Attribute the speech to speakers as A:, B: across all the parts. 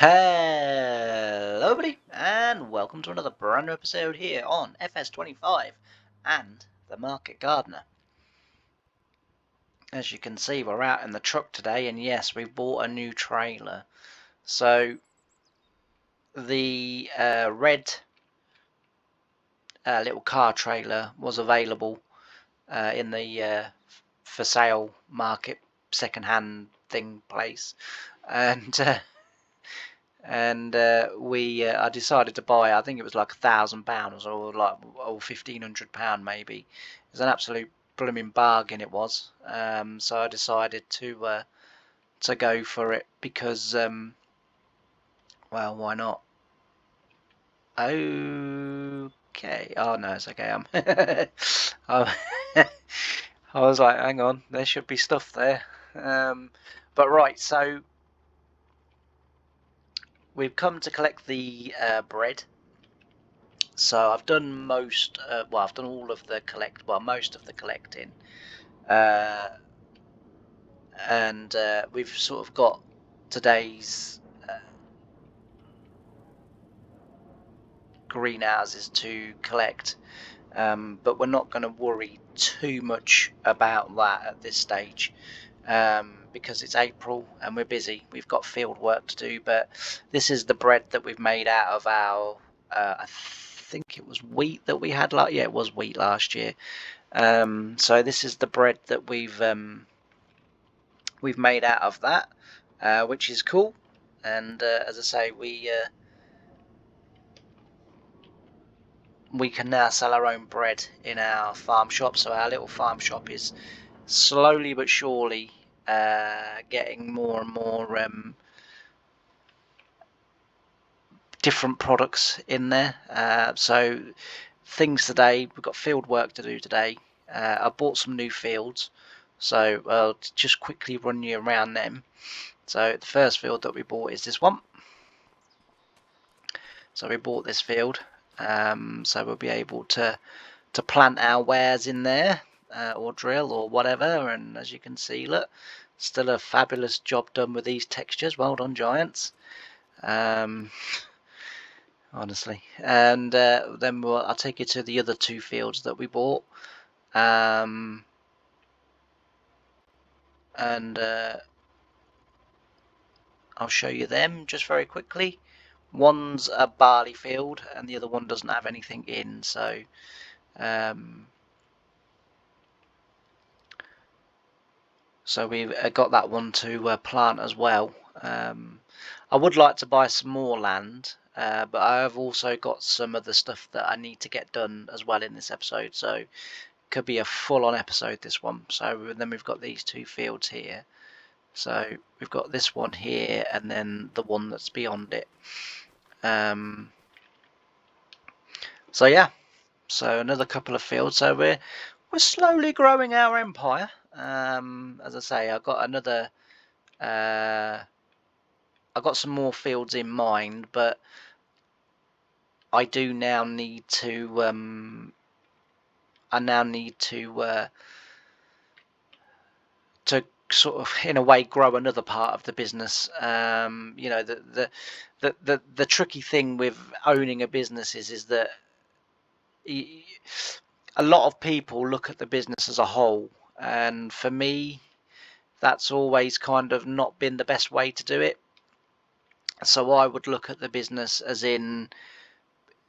A: Hello everybody and welcome to another brand new episode here on FS25 and the Market Gardener. As you can see, we're out in the truck today, and yes, we bought a new trailer. So the red little car trailer was available in the for sale market second-hand thing place, and I decided to buy. I think it was like £1,000 or like £1,500 maybe. It was an absolute blooming bargain. It was. So I decided to go for it because well, why not? Okay. Oh no, it's okay. I was like, hang on, there should be stuff there. But right, so we've come to collect the bread. So I've done most, well, I've done all of the most of the collecting, and we've sort of got today's greenhouses to collect, but we're not going to worry too much about that at this stage, because it's April and we're busy. We've got field work to do, but this is the bread that we've made out of our, I think it was wheat that we had, like, yeah, it was wheat last year. So this is the bread that we've made out of that, which is cool. And as I say, we can now sell our own bread in our farm shop. So our little farm shop is slowly but surely getting more and more different products in there. So things today, we've got field work to do today. I bought some new fields, so I'll just quickly run you around them. So the first field that we bought is this one. So we bought this field, so we'll be able to plant our wares in there, or drill or whatever. And as you can see, look, still a fabulous job done with these textures. Well done, Giants. Honestly. And then I'll take you to the other two fields that we bought, and I'll show you them just very quickly. One's a barley field and the other one doesn't have anything in, so so we've got that one to plant as well. I would like to buy some more land, but I have also got some other stuff that I need to get done as well in this episode, so it could be a full-on episode, this one. So then we've got these two fields here. So we've got this one here and then the one that's beyond it. So yeah, so another couple of fields. So we're slowly growing our empire. As I say, I've got another. I've got some more fields in mind, but I do now need to. I now need to sort of, in a way, grow another part of the business. You know, the tricky thing with owning a business is that a lot of people look at the business as a whole, and for me, that's always kind of not been the best way to do it. So I would look at the business as in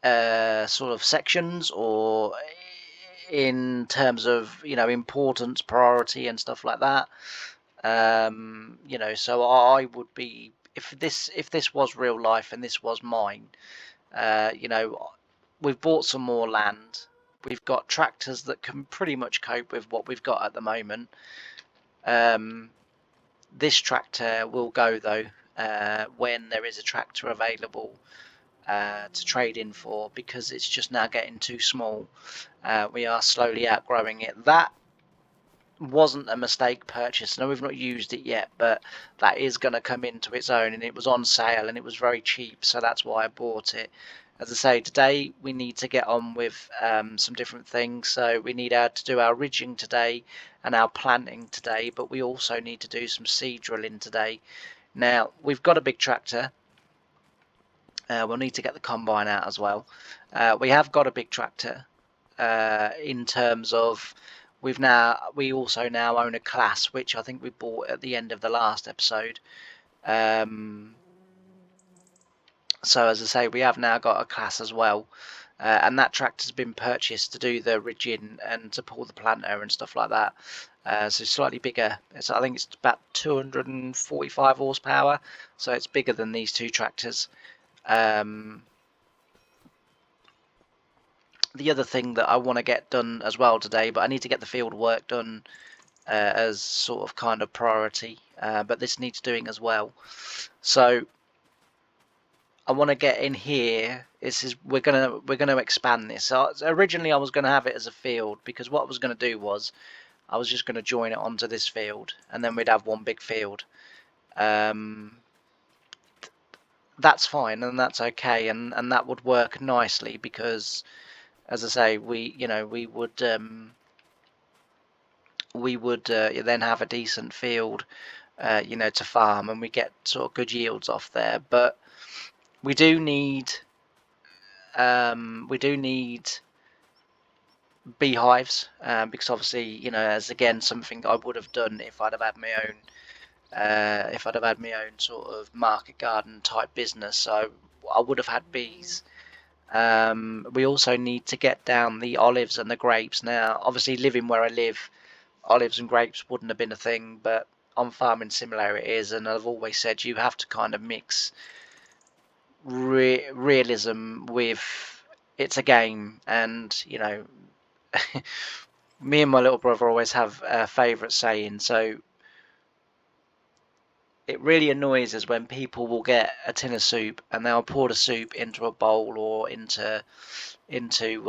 A: sort of sections, or in terms of, you know, importance, priority, and stuff like that. You know, so I would be, if this was real life and this was mine, you know, we've bought some more land. We've got tractors that can pretty much cope with what we've got at the moment. This tractor will go, though, when there is a tractor available to trade in for, because it's just now getting too small. We are slowly outgrowing it. That wasn't a mistake purchase. No, we've not used it yet, but that is going to come into its own, and it was on sale and it was very cheap, so that's why I bought it. As I say, today we need to get on with some different things. So we need to do our ridging today and our planting today, but we also need to do some seed drilling today. Now, we've got a big tractor, We'll need to get the combine out as well. We have got a big tractor. In terms of we also now own a class, which I think we bought at the end of the last episode. So as I say, we have now got a class as well, and that tractor's been purchased to do the ridging and to pull the planter and stuff like that. So slightly bigger. I think it's about 245 horsepower, so it's bigger than these two tractors. The other thing that I want to get done as well today, but I need to get the field work done as sort of kind of priority, but this needs doing as well. So I want to get in here. We're gonna expand this. So originally I was gonna have it as a field, because what I was gonna do was I was just gonna join it onto this field, and then we'd have one big field. That's fine and that's okay, and that would work nicely, because as I say, we would then have a decent field, to farm, and we get sort of good yields off there. But we do need beehives, because obviously, as again something I would have done if I'd have had my own sort of market garden type business. So I would have had bees. We also need to get down the olives and the grapes. Now, obviously, living where I live, olives and grapes wouldn't have been a thing, but on Farming Simulator it is, and I've always said you have to kind of mix realism with it's a game, and me and my little brother always have a favourite saying. So it really annoys us when people will get a tin of soup and they'll pour the soup into a bowl or into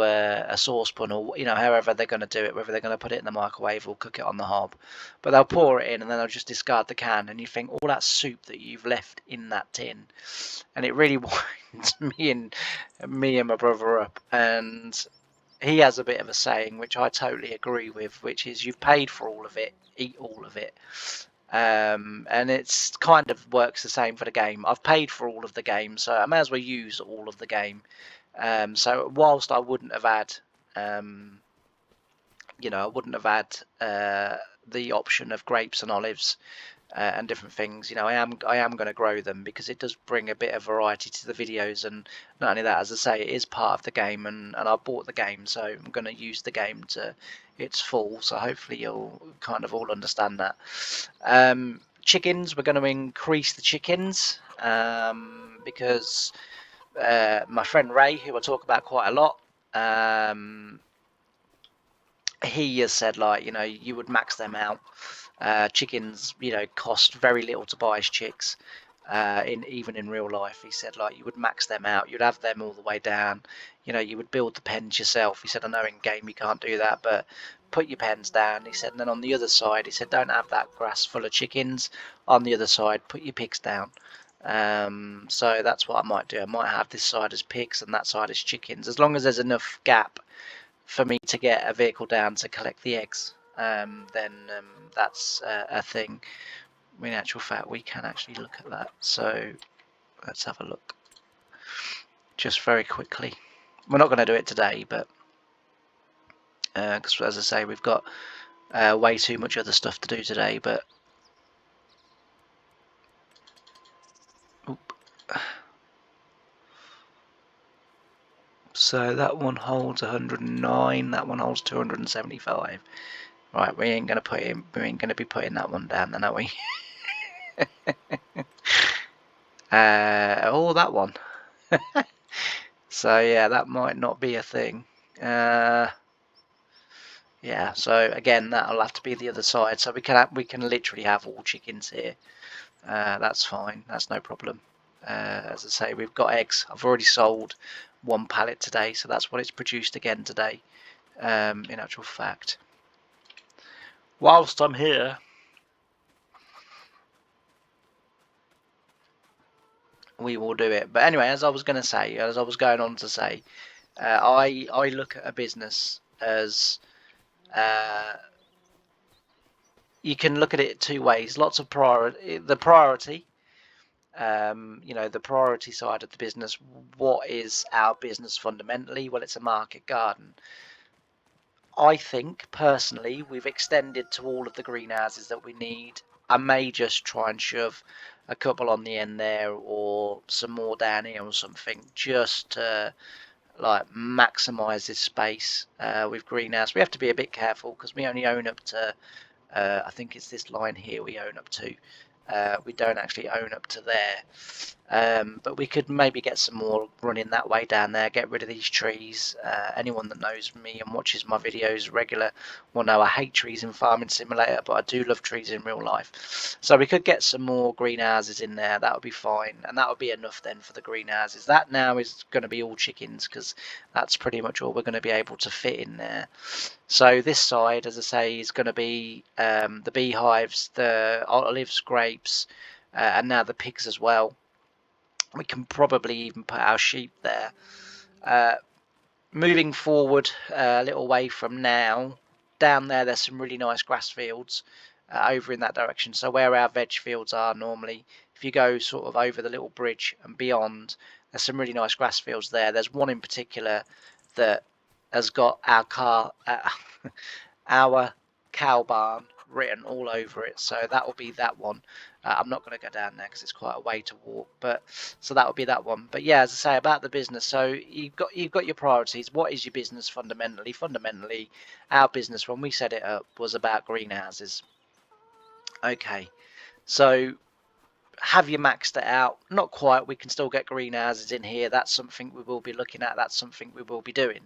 A: a saucepan, or however they're going to do it, whether they're going to put it in the microwave or cook it on the hob, but they'll pour it in and then they'll just discard the can, and you think all that soup that you've left in that tin, and it really winds me and my brother up. And he has a bit of a saying which I totally agree with, which is you've paid for all of it, eat all of it. And it's kind of works the same for the game. I've paid for all of the game, so I may as well use all of the game. So whilst I wouldn't have had, the option of grapes and olives and different things, I am going to grow them, because it does bring a bit of variety to the videos. And not only that, as I say, it is part of the game, and I bought the game, so I'm going to use the game to its full. So hopefully you'll kind of all understand that. Chickens, we're going to increase the chickens, because my friend Ray, who I talk about quite a lot, he has said, like, you would max them out. Chickens, cost very little to buy as chicks. Even in real life, he said, like, you would max them out. You'd have them all the way down. You would build the pens yourself. He said, I know in game you can't do that, but put your pens down. He said, and then on the other side, he said, don't have that grass full of chickens. On the other side, put your pigs down. So that's what I might do. I might have this side as pigs and that side as chickens, as long as there's enough gap for me to get a vehicle down to collect the eggs. Then that's a thing. In actual fact, we can actually look at that. So let's have a look just very quickly. We're not going to do it today, but because as I say, we've got way too much other stuff to do today. But so that one holds 109. That one holds 275. Right, we ain't going to be putting that one down then, are we? Oh, that one. So yeah, that might not be a thing. Yeah, so again, that'll have to be the other side. So we can literally have all chickens here. That's fine. That's no problem. As I say, we've got eggs. I've already sold one pallet today, so that's what it's produced again today. In actual fact, whilst I'm here, we will do it. But anyway, as I was going on to say, I look at a business as you can look at it two ways. Lots of priority. The priority You know, the priority side of the business. What is our business fundamentally? Well, it's a market garden. I think personally we've extended to all of the greenhouses that we need. I may just try and shove a couple on the end there or some more down here or something, just to like maximize this space with greenhouse. We have to be a bit careful because we only own up to I think it's this line here we own up to. We don't actually own up to there. But we could maybe get some more running that way down there, get rid of these trees. Anyone that knows me and watches my videos regular will know I hate trees in Farming Simulator, but I do love trees in real life. So we could get some more greenhouses in there. That would be fine, and that would be enough then for the greenhouses. That now is going to be all chickens because that's pretty much all we're going to be able to fit in there. So this side, as I say, is going to be the beehives, the olives, grapes, and now the pigs as well. We can probably even put our sheep there. Moving forward a little way from now, down there's some really nice grass fields over in that direction. So where our veg fields are normally, if you go sort of over the little bridge and beyond, there's some really nice grass fields there. There's one in particular that has got our cow barn written all over it, so that will be that one. I'm not going to go down there because it's quite a way to walk, but so that will be that one. But yeah, as I say about the business, so you've got your priorities. What is your business fundamentally? Fundamentally, our business when we set it up was about greenhouses. Okay, so have you maxed it out? Not quite. We can still get greenhouses in here. That's something we will be looking at. That's something we will be doing.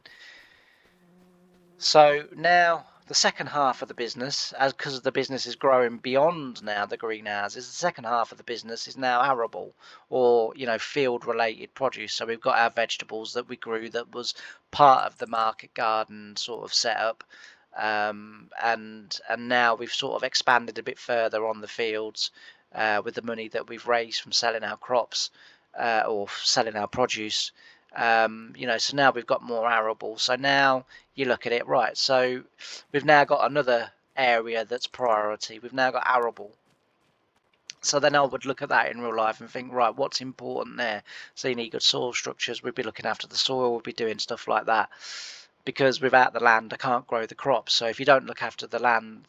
A: So now the second half of the business, as because the business is growing beyond now the greenhouses, the second half of the business is now arable or field related produce. So we've got our vegetables that we grew that was part of the market garden sort of setup, and now we've sort of expanded a bit further on the fields with the money that we've raised from selling our crops or selling our produce. So now we've got more arable. So now you look at it, right, so we've now got another area that's priority. We've now got arable. So then I would look at that in real life and think, right, what's important there? So you need good soil structures. We'd be looking after the soil. We'd be doing stuff like that. Because without the land, I can't grow the crops. So if you don't look after the land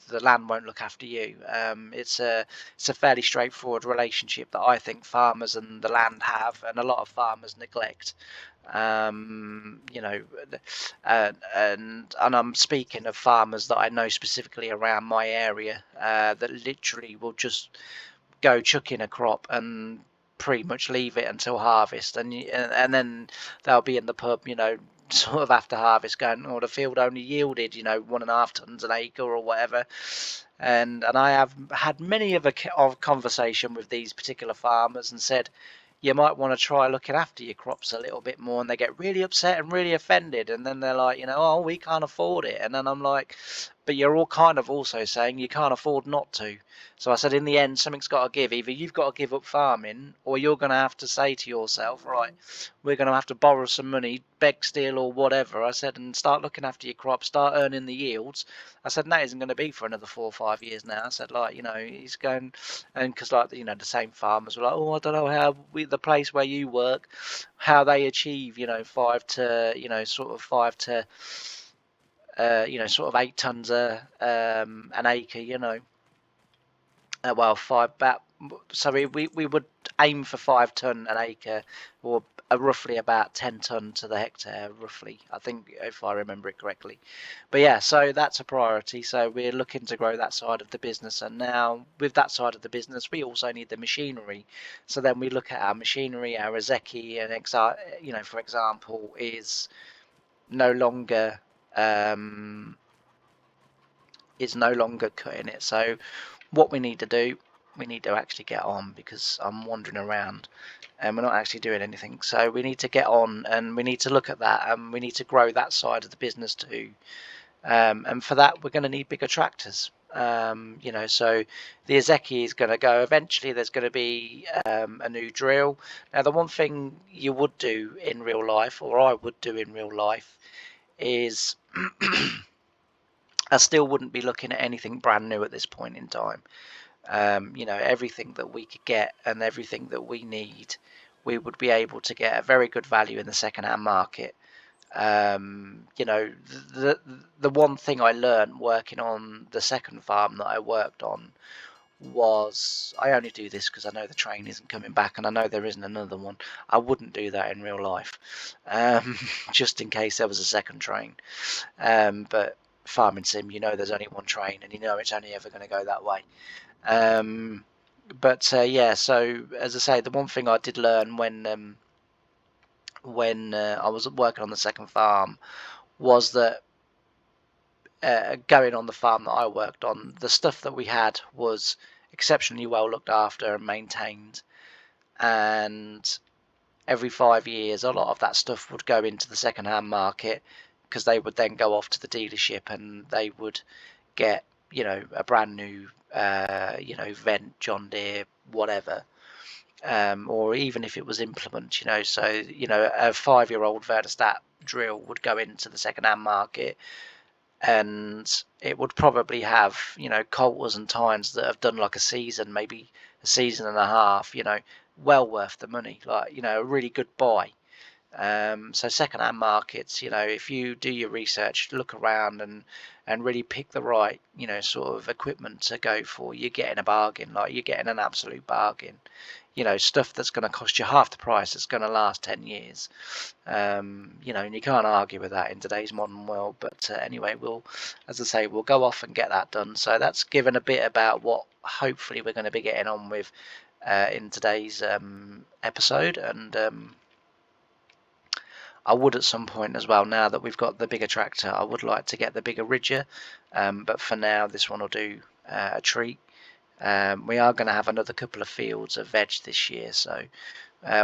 A: won't look after you. It's a fairly straightforward relationship that I think farmers and the land have, and a lot of farmers neglect. And I'm speaking of farmers that I know specifically around my area that literally will just go chuck in a crop and pretty much leave it until harvest, and then they'll be in the pub, sort of after harvest going, the field only yielded 1.5 tons an acre or whatever. And I have had many of a conversation with these particular farmers and said, you might want to try looking after your crops a little bit more. And they get really upset and really offended, and then they're like, oh, we can't afford it. And then I'm like, but you're all kind of also saying you can't afford not to. So I said, in the end, something's got to give. Either you've got to give up farming, or you're going to have to say to yourself, right, we're going to have to borrow some money, beg, steal, or whatever. I said, and start looking after your crops, start earning the yields. I said, and that isn't going to be for another 4 or 5 years now. I said, he's going, and because the same farmers were like, oh, I don't know how the place where you work, how they achieve, 5 to, sort of 5 to, sort of 8 tons an acre, well, we would aim for 5 ton an acre, or roughly about 10 ton to the hectare, roughly, I think, if I remember it correctly. But yeah, so that's a priority. So we're looking to grow that side of the business, and now with that side of the business, we also need the machinery. So then we look at our machinery, our Azeki, and for example, is no longer cutting it. So what we need to do, we need to actually get on, because I'm wandering around and we're not actually doing anything. So we need to get on, and we need to look at that, and we need to grow that side of the business too. And for that, we're going to need bigger tractors. So the Azeki is going to go. Eventually, there's going to be a new drill. Now, the one thing you would do in real life, or I would do in real life, is I still wouldn't be looking at anything brand new at this point in time. Everything that we could get and everything that we need, we would be able to get a very good value in the second-hand market. The one thing I learned working on the second farm that I worked on was, I only do this because I know the train isn't coming back and I know there isn't another one. I wouldn't do that in real life, just in case there was a second train. But farming sim, there's only one train and it's only ever going to go that way. So as I say, the one thing I did learn when I was working on the second farm was that going on the farm that I worked on, the stuff that we had was exceptionally well looked after and maintained, and every 5 years a lot of that stuff would go into the second-hand market, because they would then go off to the dealership and they would get a brand new Vent, John Deere, whatever, or even if it was implement, so a 5-year-old Verdestat drill would go into the second-hand market, and it would probably have coulters and tines that have done like a season, maybe a season and a half, well worth the money, like a really good buy. So second-hand markets, if you do your research, look around and really pick the right sort of equipment to go for, you're getting a bargain. Like, you're getting an absolute bargain. Stuff that's going to cost you half the price, it's going to last 10 years. And you can't argue with that in today's modern world. But anyway, as I say, we'll go off and get that done. So that's given a bit about what hopefully we're going to be getting on with in today's episode. And I would at some point as well, now that we've got the bigger tractor, I would like to get the bigger ridger. But for now, this one will do a treat. We are going to have another couple of fields of veg this year, so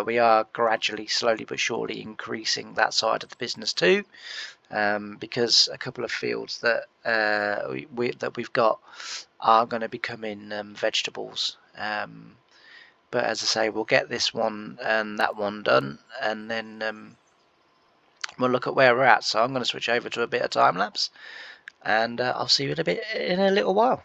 A: we are gradually, slowly but surely, increasing that side of the business too, because a couple of fields that we've got are going to be coming vegetables. But as I say, we'll get this one and that one done, and then we'll look at where we're at. So I'm going to switch over to a bit of time lapse, and I'll see you in a little while.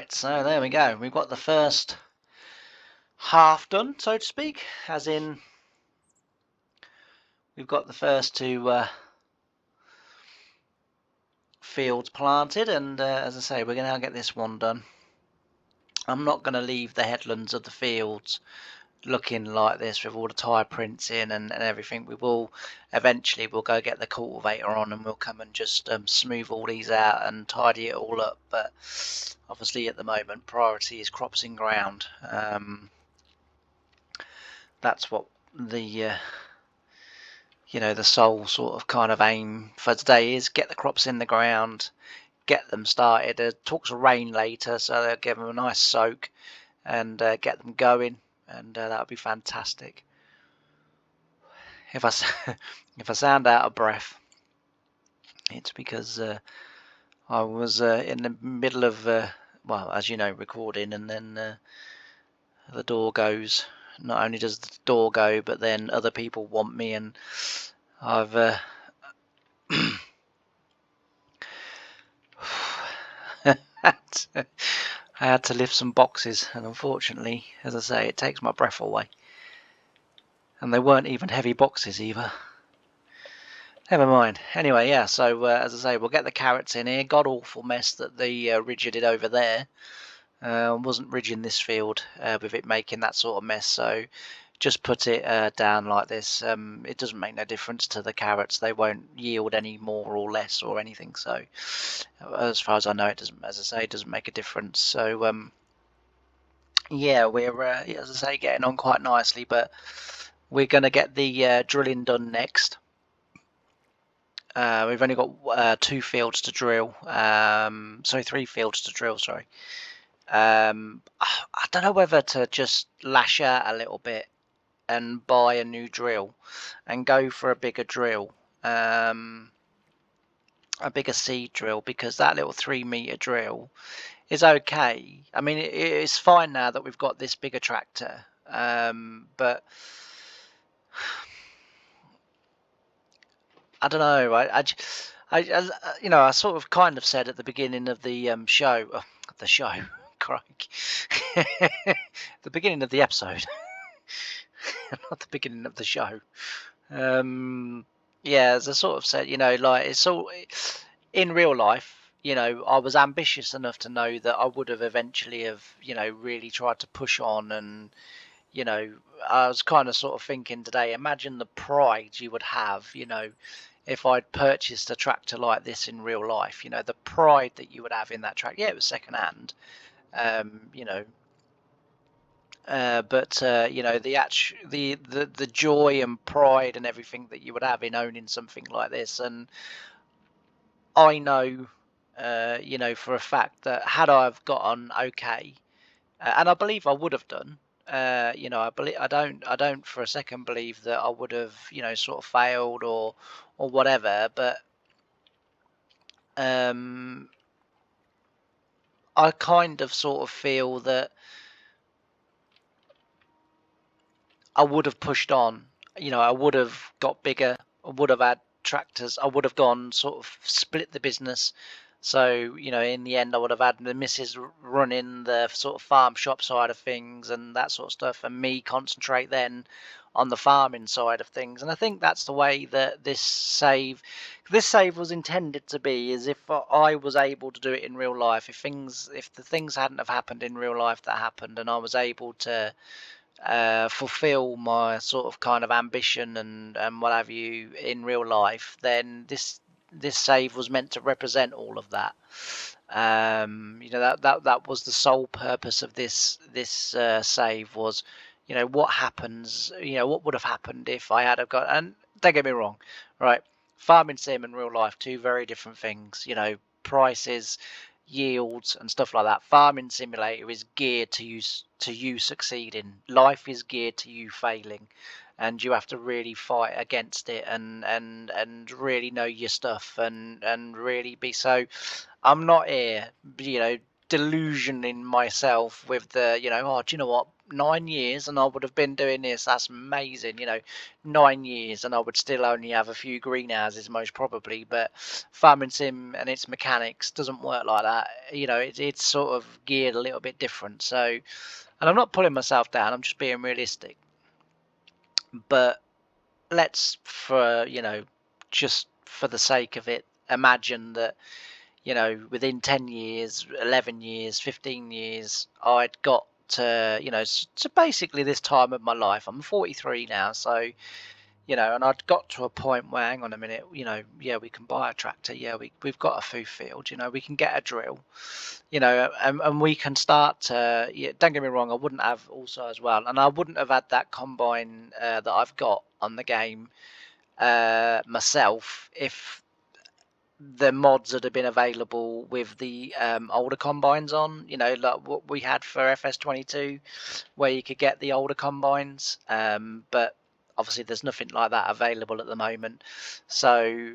A: Right, so there we go. We've got the first half done, so to speak, as in we've got the first two fields planted, and as I say, we're going to now get this one done. I'm not going to leave the headlands of the fields looking like this with all the tyre prints in and everything. We will eventually, we'll go get the cultivator on and we'll come and just smooth all these out and tidy it all up, but obviously at the moment priority is crops in ground. That's what the the sole sort of kind of aim for today is: get the crops in the ground, get them started. Talks of rain later, so they'll give them a nice soak and get them going, and that would be fantastic. If I if I sound out of breath, it's because I was in the middle of well, as you know, recording, and then the door goes. Not only does the door go, but then other people want me, and I've I had to lift some boxes, and unfortunately, as I say, it takes my breath away. And they weren't even heavy boxes either. Never mind. Anyway, yeah, so as I say, we'll get the carrots in here. God awful mess that the ridger did over there. Wasn't ridging this field with it making that sort of mess, so just put it down like this. It doesn't make no difference to the carrots. They won't yield any more or less or anything, so as far as I know, it doesn't, as I say, it doesn't make a difference. So yeah, we're as I say, getting on quite nicely, but we're going to get the drilling done next. We've only got 2 fields to drill, sorry, 3 fields to drill, sorry. I don't know whether to just lash out a little bit and buy a new drill and go for a bigger drill, a bigger seed drill, because that little 3-meter drill is okay. I mean, it's fine now that we've got this bigger tractor, but I don't know. I I sort of kind of said at the beginning of the show, crikey, the beginning of the episode, not the beginning of the show. Yeah, as I sort of said, like it's all in real life. I was ambitious enough to know that I would have eventually have, really tried to push on, and I was kind of sort of thinking today, imagine the pride you would have, if I'd purchased a tractor like this in real life, the pride that you would have in that tractor. Yeah, it was second hand, but the joy and pride and everything that you would have in owning something like this. And I know, for a fact that had I have got on okay, and I believe I would have done, I don't for a second believe that I would have, sort of failed or whatever, but I kind of sort of feel that I would have pushed on. I would have got bigger. I would have had tractors. I would have gone sort of split the business. So, in the end, I would have had the missus running the sort of farm shop side of things and that sort of stuff, and me concentrate then on the farming side of things. And I think that's the way that this save was intended to be, is if I was able to do it in real life, if the things hadn't have happened in real life that happened, and I was able to fulfill my sort of kind of ambition and what have you in real life, then this save was meant to represent all of that. That was the sole purpose of this save, was what happens, what would have happened if I had have got. And don't get me wrong, right, farming sim and real life, 2 very different things. Prices, yields and stuff like that. Farming simulator is geared to you succeeding. Life is geared to you failing, and you have to really fight against it and really know your stuff and really be. So I'm not here delusioning myself with the oh, do you know what, 9 years and I would have been doing this. That's amazing, 9 years and I would still only have a few greenhouses most probably. But farming sim and its mechanics doesn't work like that. It's sort of geared a little bit different. So, and I'm not pulling myself down, I'm just being realistic. But let's, just for the sake of it, imagine that, within 10 years, 11 years, 15 years, I'd got to, so basically this time of my life. I'm 43 now, so, and I'd got to a point where, hang on a minute, yeah, we can buy a tractor. Yeah, we've got a food field, we can get a drill, and we can start to, don't get me wrong, I wouldn't have also as well. And I wouldn't have had that combine that I've got on the game myself if the mods that have been available with the older combines on, like what we had for FS25, where you could get the older combines, but obviously there's nothing like that available at the moment. So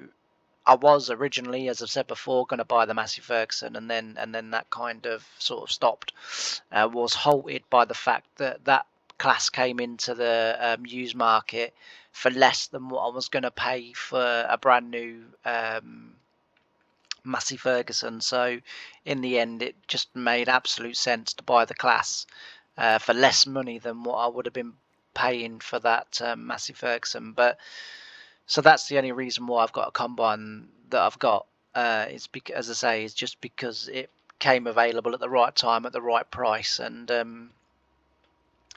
A: I was originally, as I've said before, going to buy the Massey Ferguson, and then that kind of sort of stopped. Was halted by the fact that that class came into the used market for less than what I was going to pay for a brand new Massey Ferguson. So in the end, it just made absolute sense to buy the class for less money than what I would have been paying for that Massey Ferguson. But so that's the only reason why I've got a combine that I've got. It's because, as I say, it's just because it came available at the right time at the right price, and I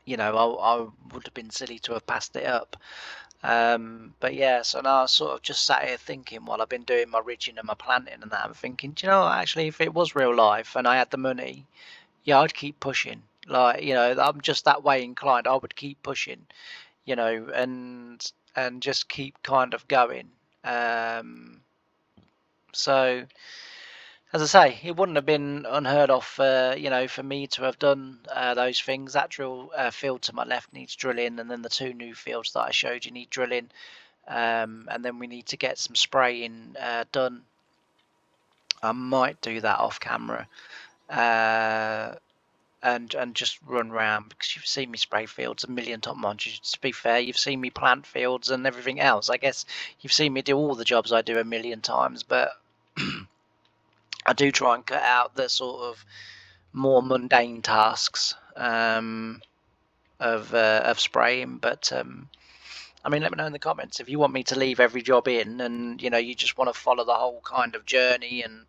A: would have been silly to have passed it up. But yeah, so now I sort of just sat here thinking while I've been doing my ridging and my planting and that, I'm thinking, do you know what, actually, if it was real life and I had the money, yeah, I'd keep pushing. Like, I'm just that way inclined. I would keep pushing, and just keep kind of going. So as I say, it wouldn't have been unheard of, for me to have done those things. That drill field to my left needs drilling, and then the two new fields that I showed you need drilling, and then we need to get some spraying done. I might do that off camera, and just run around, because you've seen me spray fields a million times. To be fair, you've seen me plant fields and everything else. I guess you've seen me do all the jobs I do a million times, but I do try and cut out the sort of more mundane tasks of spraying. But I mean, let me know in the comments if you want me to leave every job in, and you just want to follow the whole kind of journey and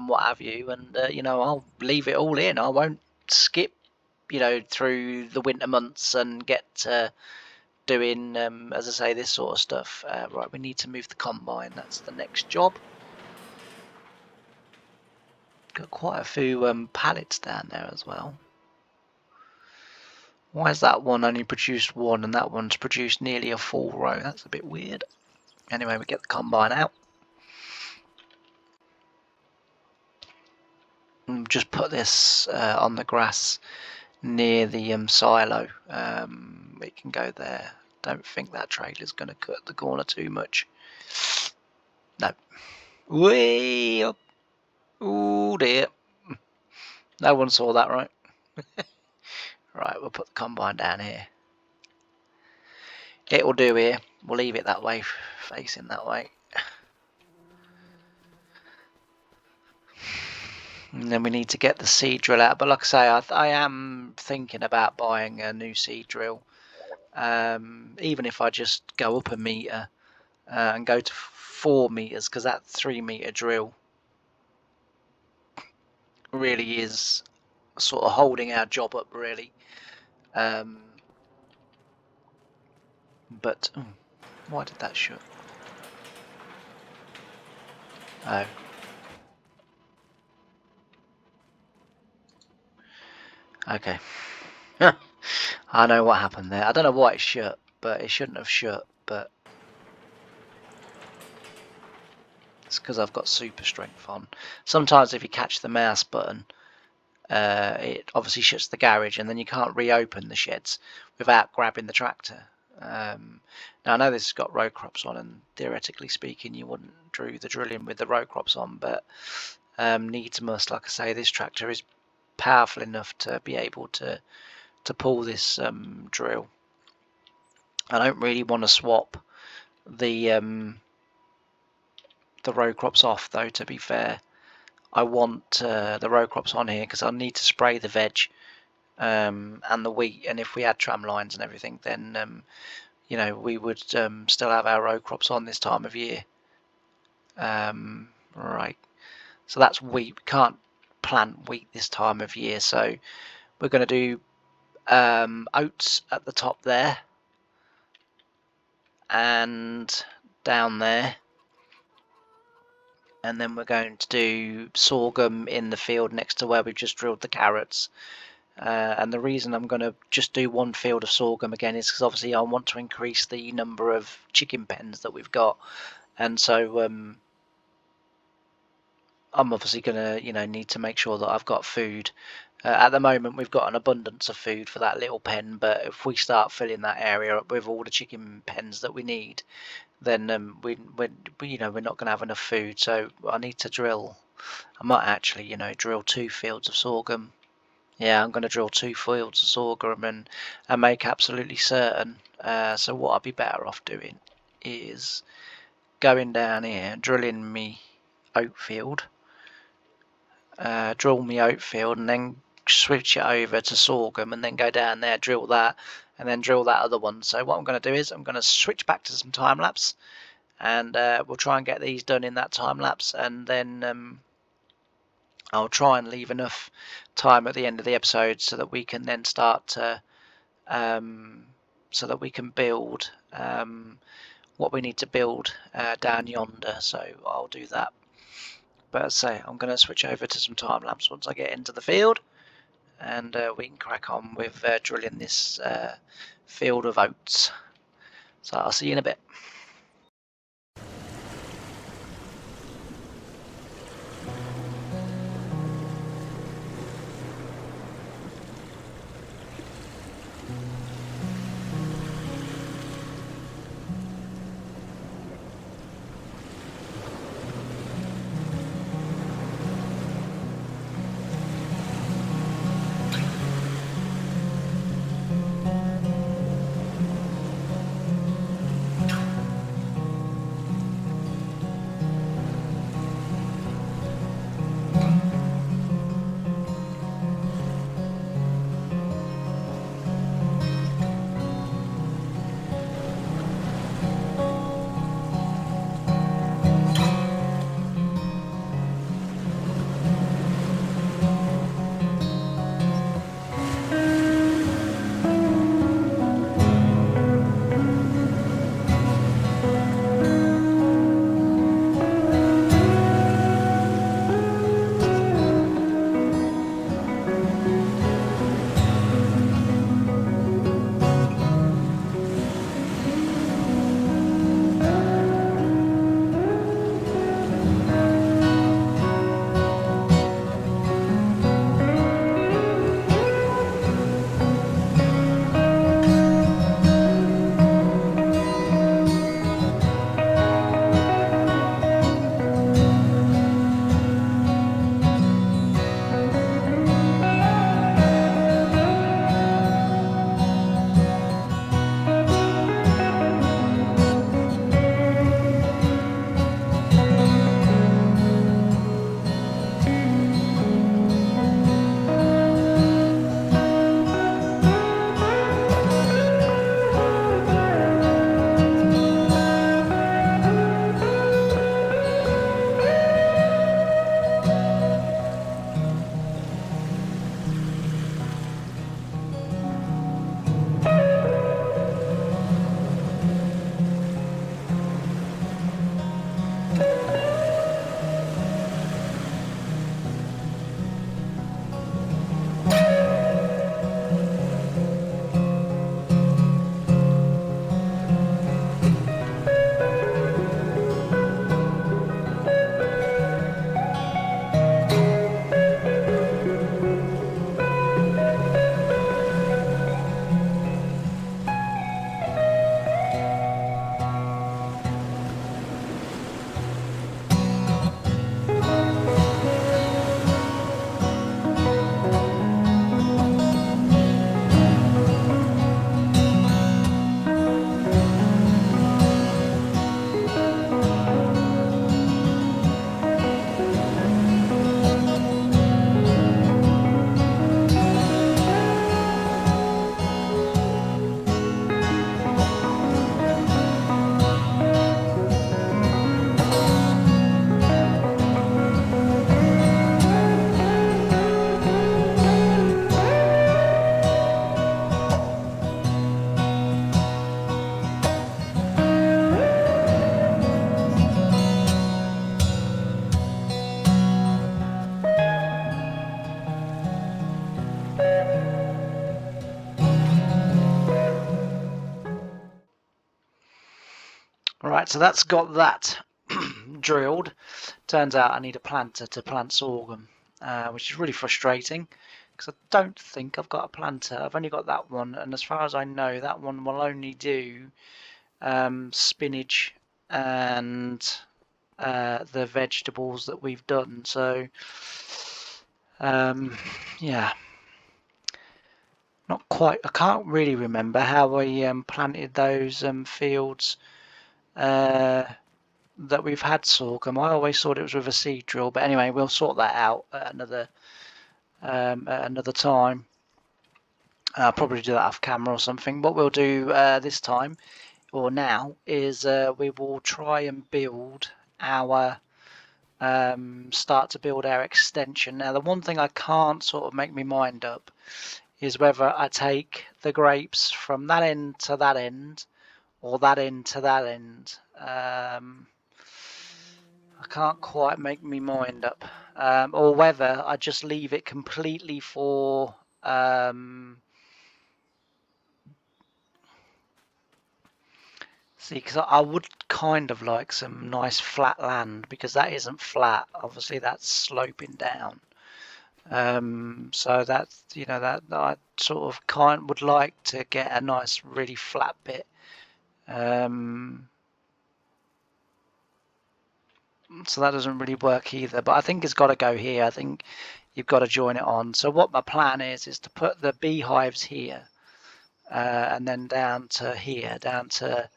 A: what have you, and I'll leave it all in. I won't skip through the winter months and get doing as I say, this sort of stuff. Right, we need to move the combine. That's the next job. Got quite a few pallets down there as well. Why is that one only produced one and that one's produced nearly a full row? That's a bit weird. Anyway, we get the combine out. And just put this on the grass near the silo. It can go there. Don't think that trailer's going to cut the corner too much. No. Way up. Oh dear. No one saw that, right? Right, we'll put the combine down here. It will do here. We'll leave it that way, facing that way. And then we need to get the seed drill out. But like I say, I am thinking about buying a new seed drill. Even if I just go up a metre and go to 4 metres, because that 3 metre drill really is sort of holding our job up, really. But why did that shut? Oh. Okay. I know what happened there. I don't know why it shut, but it shouldn't have shut, but it's because I've got super strength on. Sometimes if you catch the mouse button, it obviously shuts the garage, and then you can't reopen the sheds without grabbing the tractor. Now I know this has got row crops on, and theoretically speaking you wouldn't do the drilling with the row crops on, but needs must. Like I say, this tractor is powerful enough to be able to to pull this drill. I don't really want to swap the row crops off, though, to be fair. I want the row crops on here because I need to spray the veg and the wheat, and if we had tram lines and everything, then you know, we would still have our row crops on this time of year. Right, so that's wheat. We can't plant wheat this time of year, so we're going to do oats at the top there and down there, and then we're going to do sorghum in the field next to where we've just drilled the carrots. And the reason I'm going to just do one field of sorghum again is because obviously I want to increase the number of chicken pens that we've got, and so I'm obviously going to, you know, need to make sure that I've got food. At the moment we've got an abundance of food for that little pen, but if we start filling that area up with all the chicken pens that we need, then we you know, we're not going to have enough food. So I need to drill. I might actually, you know, drill 2 fields of sorghum. Yeah, I'm going to drill 2 fields of sorghum and make absolutely certain. So what I'd be better off doing is going down here, drilling me oat field, drill me oat field, and then switch it over to sorghum, and then go down there, drill that, and then drill that other one. So what I'm going to do is I'm going to switch back to some time lapse, and we'll try and get these done in that time lapse, and then I'll try and leave enough time at the end of the episode so that we can then start to so that we can build what we need to build down yonder. So I'll do that. But as I say, I'm going to switch over to some time lapse once I get into the field, and we can crack on with drilling this field of oats. So I'll see you in a bit. Right, so that's got that drilled. Turns out I need a planter to plant sorghum, which is really frustrating because I don't think I've got a planter. I've only got that one, and as far as I know, that one will only do spinach and the vegetables that we've done. So yeah, not quite. I can't really remember how we planted those fields that we've had sorghum. I always thought it was with a seed drill, but anyway, we'll sort that out at another time. I'll probably do that off camera or something. What we'll do this time or now is we will try and build our start to build our extension. Now the one thing I can't sort of make my mind up is whether I take the grapes from that end to that end or that end to that end. I can't quite make my mind up, or whether I just leave it completely for see, because I would kind of like some nice flat land, because that isn't flat, obviously that's sloping down. So that's, you know, that I sort of would like to get a nice really flat bit. So that doesn't really work either, but I think it's got to go here. I think you've got to join it on. So what my plan is to put the beehives here, and then down to here, down to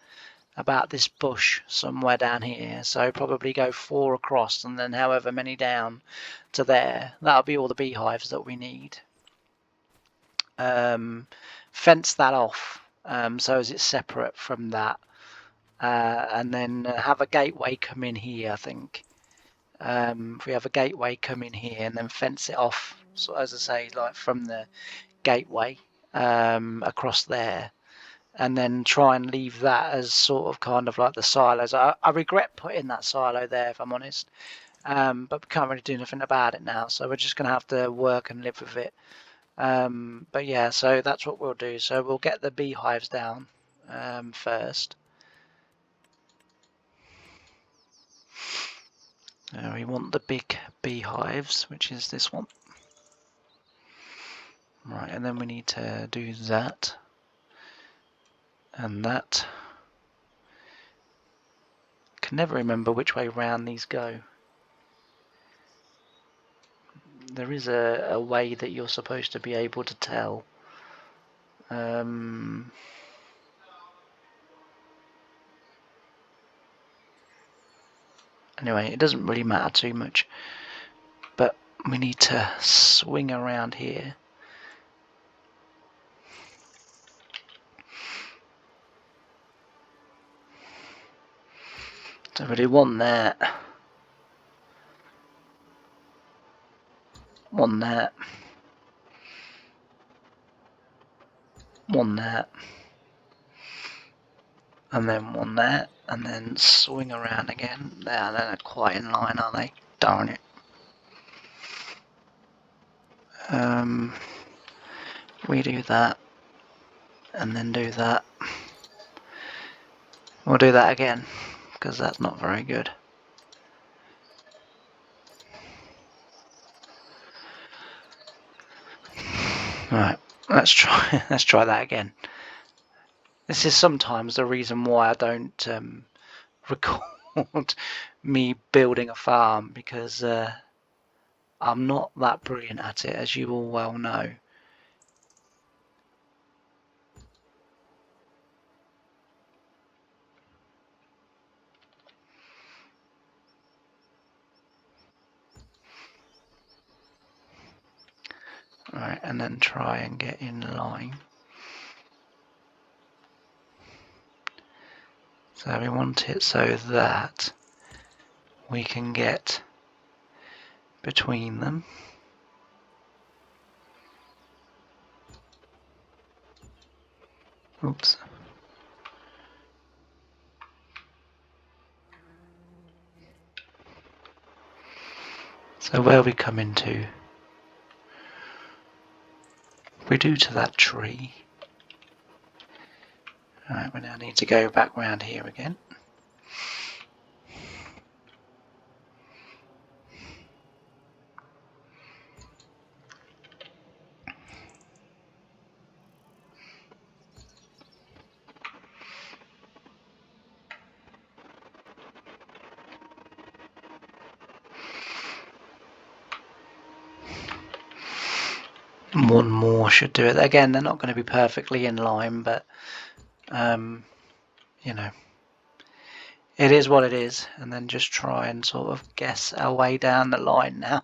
A: about this bush somewhere down here. So probably go 4 across and then however many down to there. That'll be all the beehives that we need. Fence that off so as it's separate from that, and then have a gateway come in here. I think if we have a gateway come in here and then fence it off, so as I say, like from the gateway across there, and then try and leave that as sort of kind of like the silos. I regret putting that silo there, if I'm honest, but we can't really do nothing about it now, so we're just going to have to work and live with it. But yeah, so that's what we'll do. So we'll get the beehives down first. We want the big beehives, which is this one. Right, and then we need to do that and that. Can never remember which way round these go. There is a way that you're supposed to be able to tell. Anyway, it doesn't really matter too much, but we need to swing around here. Don't really want that. One that. One that. And then one that. And then swing around again. They're not quite in line, are they? Darn it. We do that. And then do that. We'll do that again, because that's not very good. Right, let's try that again. This is sometimes the reason why I don't record me building a farm, because I'm not that brilliant at it, as you all well know. Right, and then try and get in line. So we want it so that we can get between them. Oops. So where we come into, we do to that tree. Right, we now need to go back round here again. One more should do it. Again, they're not going to be perfectly in line, but you know, it is what it is. And then just try and sort of guess our way down the line now.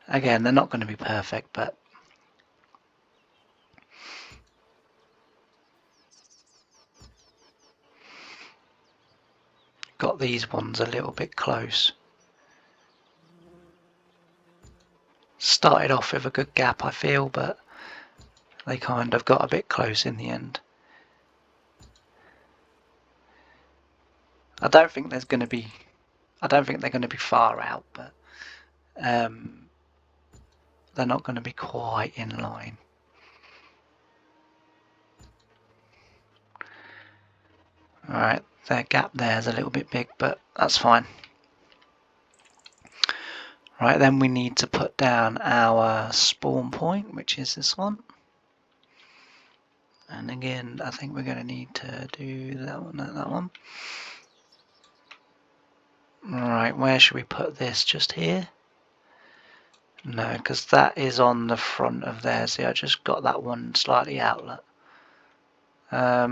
A: Again, they're not going to be perfect, but got these ones a little bit close. Started off with a good gap, I feel, but they kind of got a bit close in the end. I don't think they're going to be far out, but they're not going to be quite in line. Alright, their gap there is a little bit big, but that's fine. Right, then we need to put down our spawn point, which is this one. And again, I think we're going to need to do that one. Right, where should we put this? Just here? No, because that is on the front of there. See, I just got that one slightly outlet. I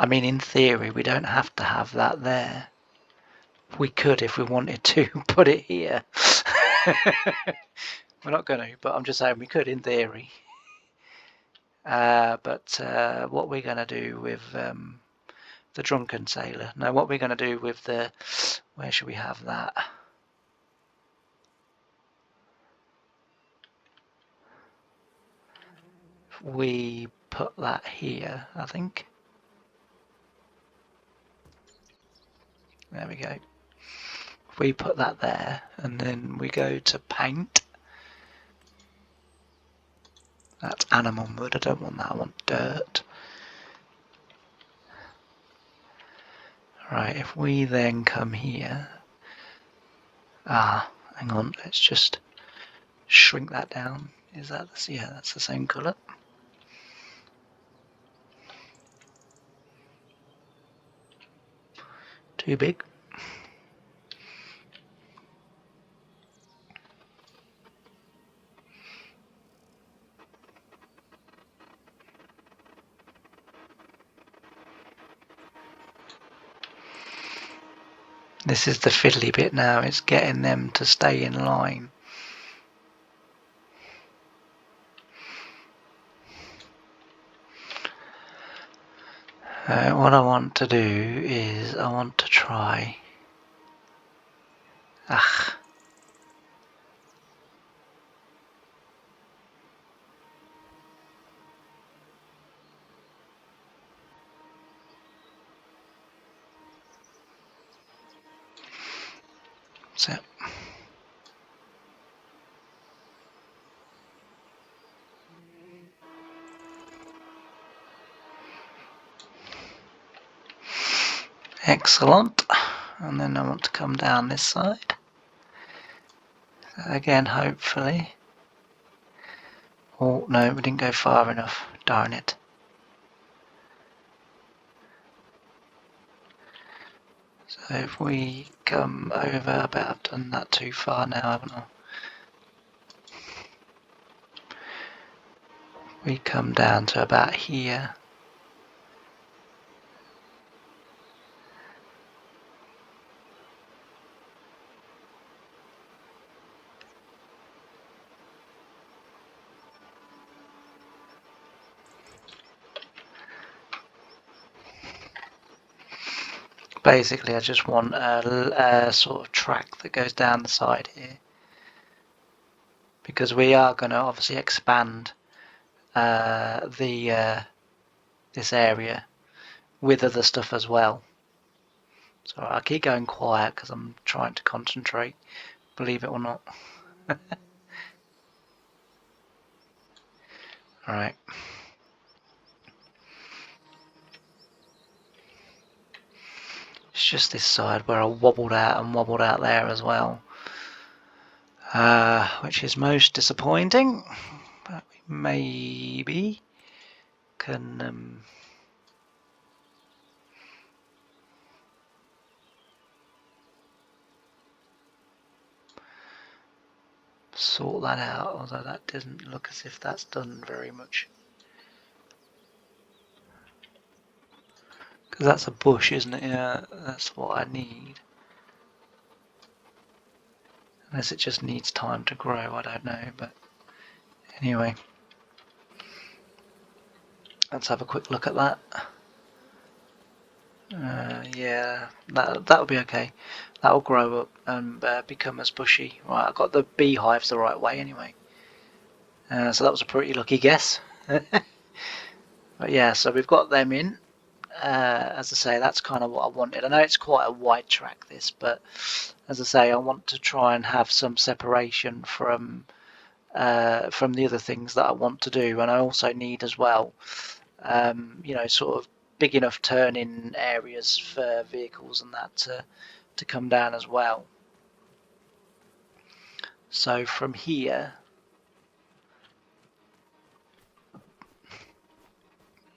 A: mean, in theory, we don't have to have that there. We could, if we wanted to, put it here. We're not going to, but I'm just saying we could in theory. But what we're going to do with the drunken sailor? No, what we're going to do with the... Where should we have that? We put that here, I think. There we go. We put that there, and then we go to paint. That's animal mud. I don't want that. I want dirt. Right, if we then come here... hang on. Let's just shrink that down. Is that... Yeah, that's the same colour. Too big. This is the fiddly bit now, it's getting them to stay in line. What I want to do is I want to try... So... Excellent. And then I want to come down this side. Again, hopefully. Oh, no, we didn't go far enough. Darn it. So if we come over, but I've done that too far now, haven't I? We come down to about here. Basically, I just want a sort of track that goes down the side here, because we are going to obviously expand this area with other stuff as well. So I keep going quiet because I'm trying to concentrate, believe it or not. Alright. It's just this side where I wobbled out and wobbled out there as well. Which is most disappointing. But maybe can sort that out, although that doesn't look as if that's done very much. Because that's a bush, isn't it? Yeah, that's what I need. Unless it just needs time to grow, I don't know. But anyway, let's have a quick look at that. Yeah, that'll be okay. That'll grow up and become as bushy. Right, I got the beehives the right way anyway. So that was a pretty lucky guess. But yeah, so we've got them in. As I say, that's kind of what I wanted. I know it's quite a wide track, this, but as I say, I want to try and have some separation from the other things that I want to do, and I also need as well, you know, sort of big enough turning areas for vehicles and that to come down as well. So from here,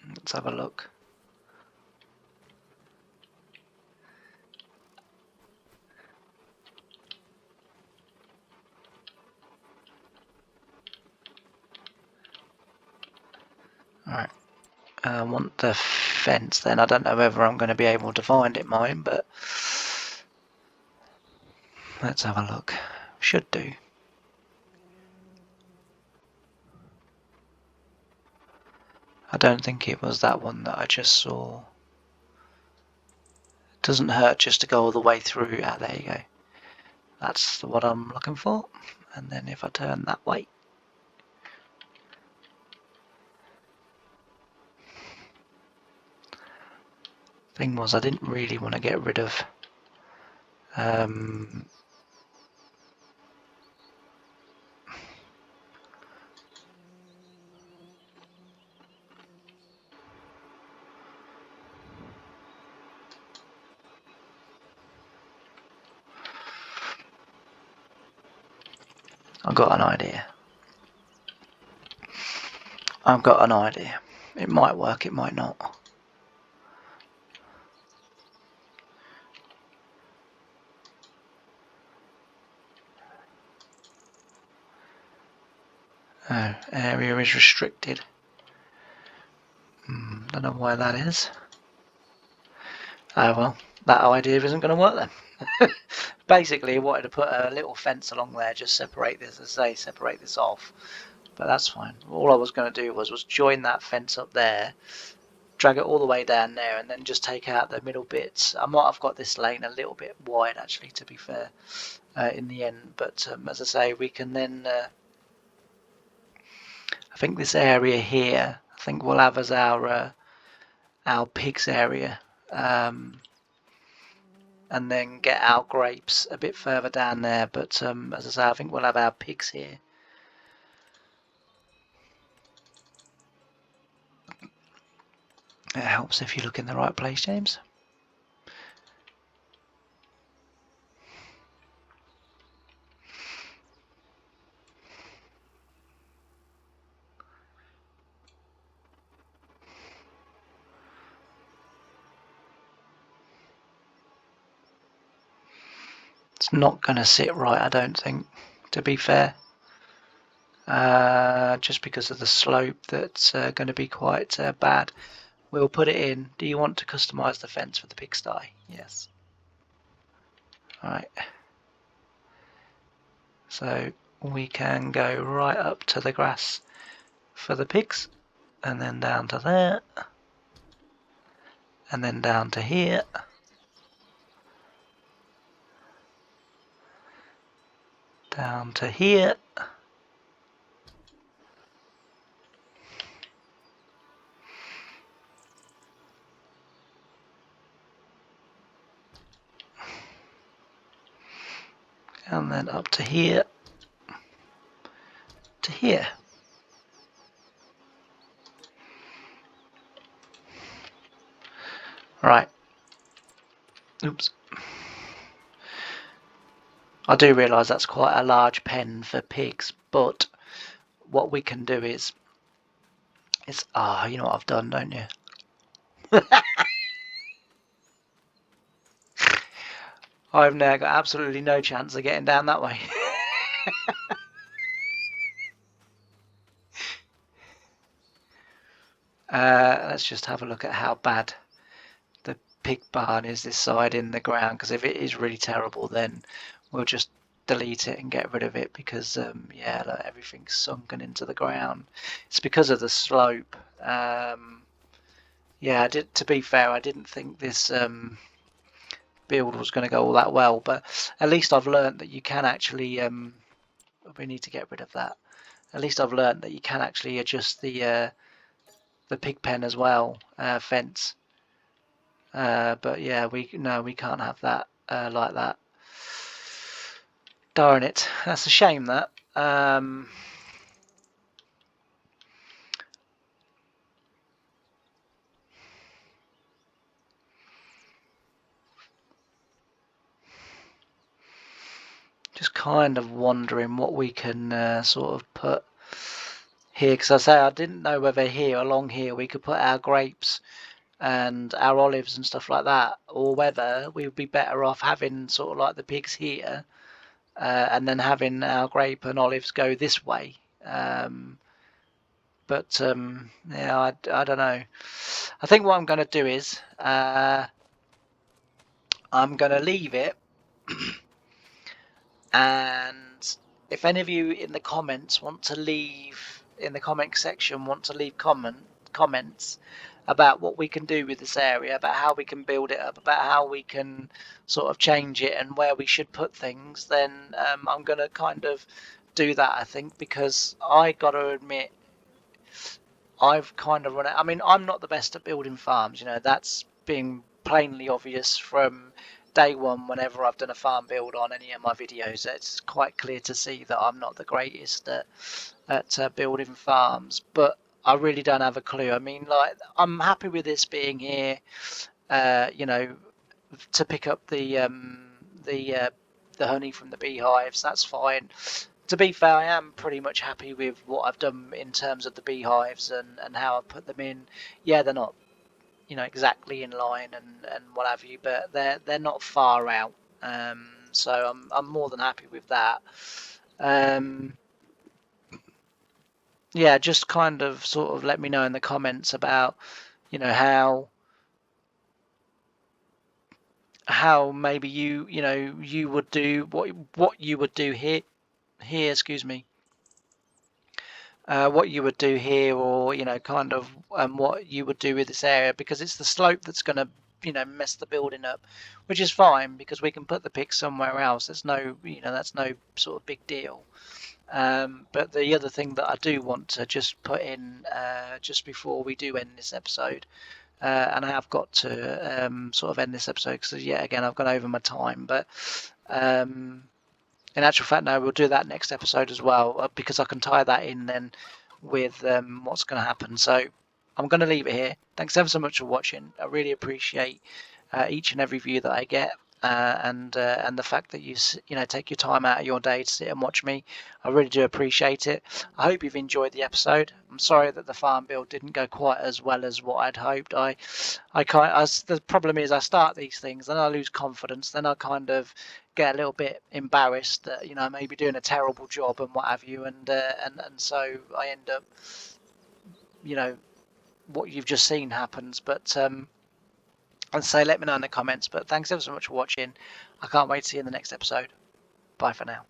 A: let's have a look. Alright, I want the fence then. I don't know whether I'm going to be able to find it, mine, but let's have a look. Should do. I don't think it was that one that I just saw. It doesn't hurt just to go all the way through. Ah, there you go. That's what I'm looking for. And then if I turn that way. Thing was, I didn't really want to get rid of I've got an idea. I've got an idea. It might work, it might not. Oh, area is restricted. Don't know why that is. Oh well, that idea isn't going to work then. Basically, I wanted to put a little fence along there, just separate this, as I say, separate this off. But that's fine. All I was going to do was join that fence up there, drag it all the way down there, and then just take out the middle bits. I might have got this lane a little bit wide, actually, to be fair, in the end. But as I say, we can then... I think this area here, I think we'll have as our pigs area. And then get our grapes a bit further down there. But as I say, I think we'll have our pigs here. It helps if you look in the right place, James. It's not going to sit right, I don't think, to be fair. Just because of the slope, that's going to be quite bad. We'll put it in. Do you want to customize the fence for the pigsty? Yes. Alright. So we can go right up to the grass for the pigs, and then down to there, and then down to here. Down to here. And then up to here. To here. Right. Oops. I do realise that's quite a large pen for pigs, but what we can do is It's you know what I've done, don't you? I've now got absolutely no chance of getting down that way. Let's just have a look at how bad the pig barn is this side in the ground, because if it is really terrible, then we'll just delete it and get rid of it, because yeah, look, everything's sunken into the ground. It's because of the slope. Yeah, to be fair, I didn't think this build was going to go all that well, but at least I've learned that you can actually we need to get rid of that. At least I've learned that you can actually adjust the pig pen as well, fence. But yeah, we can't have that like that. Darn it, that's a shame. That just kind of wondering what we can sort of put here, because I say I didn't know whether here along here we could put our grapes and our olives and stuff like that, or whether we would be better off having sort of like the pigs here and then having our grape and olives go this way. But yeah, I don't know. I think what I'm going to do is I'm going to leave it. And if any of you in the comments want to leave in the comment section, want to leave comments about what we can do with this area, about how we can build it up, about how we can sort of change it and where we should put things, then I'm going to kind of do that, I think, because I got to admit I've kind of run out. I mean, I'm not the best at building farms, you know, that's been plainly obvious from day one. Whenever I've done a farm build on any of my videos, it's quite clear to see that I'm not the greatest at building farms, but I really don't have a clue. I mean, like, I'm happy with this being here, you know, to pick up the honey from the beehives. That's fine. To be fair, I am pretty much happy with what I've done in terms of the beehives and how I put them in. Yeah, they're not, you know, exactly in line and what have you, but they're not far out. So I'm more than happy with that. Um, yeah, just kind of sort of let me know in the comments about, you know, how maybe you know you would do what you would do here, excuse me, what you would do here, or you know, kind of what you would do with this area, because it's the slope that's going to, you know, mess the building up, which is fine because we can put the pigs somewhere else. There's no, you know, that's no sort of big deal. But the other thing that I do want to just put in just before we do end this episode, and I have got to sort of end this episode because yet again I've gone over my time, but in actual fact, no, we'll do that next episode as well, because I can tie that in then with what's going to happen. So I'm going to leave it here. Thanks ever so much for watching. I really appreciate each and every view that I get, and the fact that you know, take your time out of your day to sit and watch me. I really do appreciate it. I hope you've enjoyed the episode. I'm sorry that the farm build didn't go quite as well as what I'd hoped. The problem is I start these things, then I lose confidence, then I kind of get a little bit embarrassed that, you know, I may be doing a terrible job and what have you, and so I end up, you know, what you've just seen happens. But and so let me know in the comments. But thanks ever so much for watching. I can't wait to see you in the next episode. Bye for now.